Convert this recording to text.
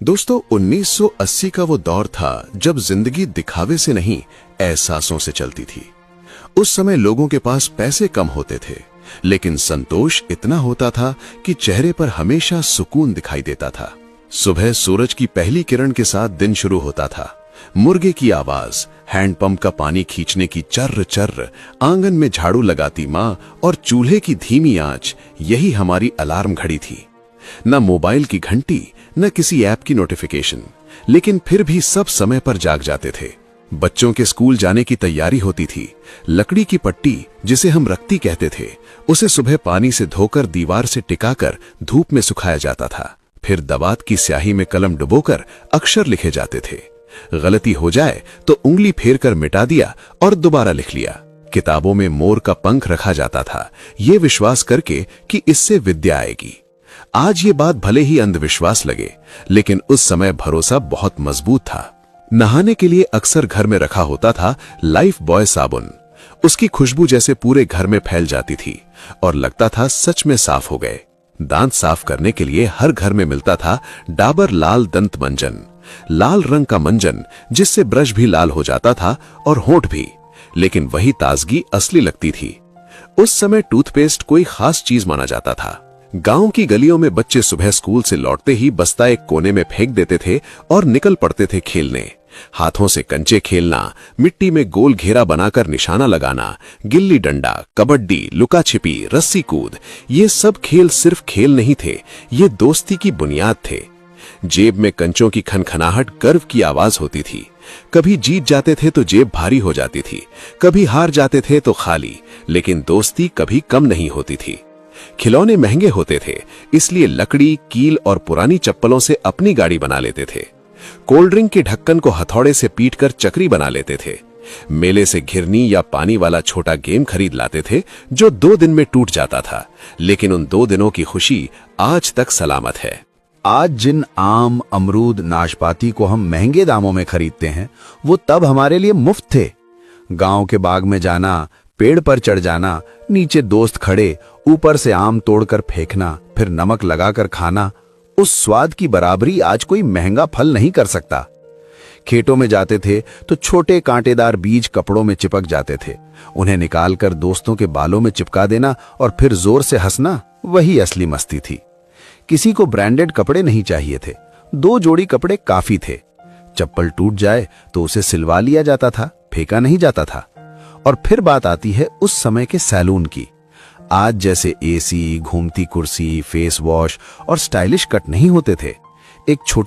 दोस्तों 1980 का वो दौर था जब जिंदगी दिखावे से नहीं एहसासों से चलती थी। उस समय लोगों के पास पैसे कम होते थे, लेकिन संतोष इतना होता था कि चेहरे पर हमेशा सुकून दिखाई देता था। सुबह सूरज की पहली किरण के साथ दिन शुरू होता था। मुर्गे की आवाज, हैंडपंप का पानी खींचने की चर्र चर्र, आंगन में झाड़ू लगाती माँ और चूल्हे की धीमी आंच, यही हमारी अलार्म घड़ी थी। न मोबाइल की घंटी, न किसी ऐप की नोटिफिकेशन, लेकिन फिर भी सब समय पर जाग जाते थे। बच्चों के स्कूल जाने की तैयारी होती थी। लकड़ी की पट्टी, जिसे हम रक्ती कहते थे, उसे सुबह पानी से धोकर दीवार से टिकाकर धूप में सुखाया जाता था। फिर दवात की स्याही में कलम डुबोकर अक्षर लिखे जाते थे। गलती हो जाए तो उंगली फेर कर मिटा दिया और दोबारा लिख लिया। किताबों में मोर का पंख रखा जाता था, ये विश्वास करके कि इससे विद्या आएगी। आज ये बात भले ही अंधविश्वास लगे, लेकिन उस समय भरोसा बहुत मजबूत था। नहाने के लिए अक्सर घर में रखा होता था लाइफ बॉय साबुन। उसकी खुशबू जैसे पूरे घर में फैल जाती थी और लगता था सच में साफ हो गए। दांत साफ करने के लिए हर घर में मिलता था डाबर लाल दंत मंजन, लाल रंग का मंजन जिससे ब्रश भी लाल हो जाता था और होंठ भी, लेकिन वही ताजगी असली लगती थी। उस समय टूथपेस्ट कोई खास चीज माना जाता था। गांव की गलियों में बच्चे सुबह स्कूल से लौटते ही बस्ता एक कोने में फेंक देते थे और निकल पड़ते थे खेलने। हाथों से कंचे खेलना, मिट्टी में गोल घेरा बनाकर निशाना लगाना, गिल्ली डंडा, कबड्डी, लुका छिपी, रस्सी कूद, ये सब खेल सिर्फ खेल नहीं थे, ये दोस्ती की बुनियाद थे। जेब में कंचों की खनखनाहट गर्व की आवाज होती थी। कभी जीत जाते थे तो जेब भारी हो जाती थी, कभी हार जाते थे तो खाली, लेकिन दोस्ती कभी कम नहीं होती थी। खिलौने महंगे होते थे, इसलिए लकड़ी, कील और पुरानी चप्पलों से अपनी गाड़ी बना लेते थे। कोल्ड ड्रिंक के ढक्कन को हथौड़े से पीटकर चक्री बना लेते थे। मेले से घिरनी या पानी वाला छोटा गेम खरीद लाते थे जो 2 दिन में टूट जाता था, लेकिन उन 2 दिनों की खुशी आज तक सलामत है। आज जिन आम, अमरूद, नाशपाती को हम महंगे दामों में खरीदते हैं, वो तब हमारे लिए मुफ्त थे। गांव के बाग में जाना, पेड़ पर चढ़ जाना, नीचे दोस्त खड़े, ऊपर से आम तोड़कर फेंकना, फिर नमक लगाकर खाना, उस स्वाद की बराबरी आज कोई महंगा फल नहीं कर सकता। खेतों में जाते थे तो छोटे कांटेदार बीज कपड़ों में चिपक जाते थे। उन्हें निकालकर दोस्तों के बालों में चिपका देना और फिर जोर से हंसना, वही असली मस्ती थी। किसी को ब्रांडेड कपड़े नहीं चाहिए थे, 2 जोड़ी कपड़े काफी थे। चप्पल टूट जाए तो उसे सिलवा लिया जाता था, फेंका नहीं जाता था। और फिर बात आती है उस समय के सैलून की। आज जैसे एसी, घूमती कुर्सी, फेस वॉश और स्टाइलिश कट नहीं होते थे। एक छोटी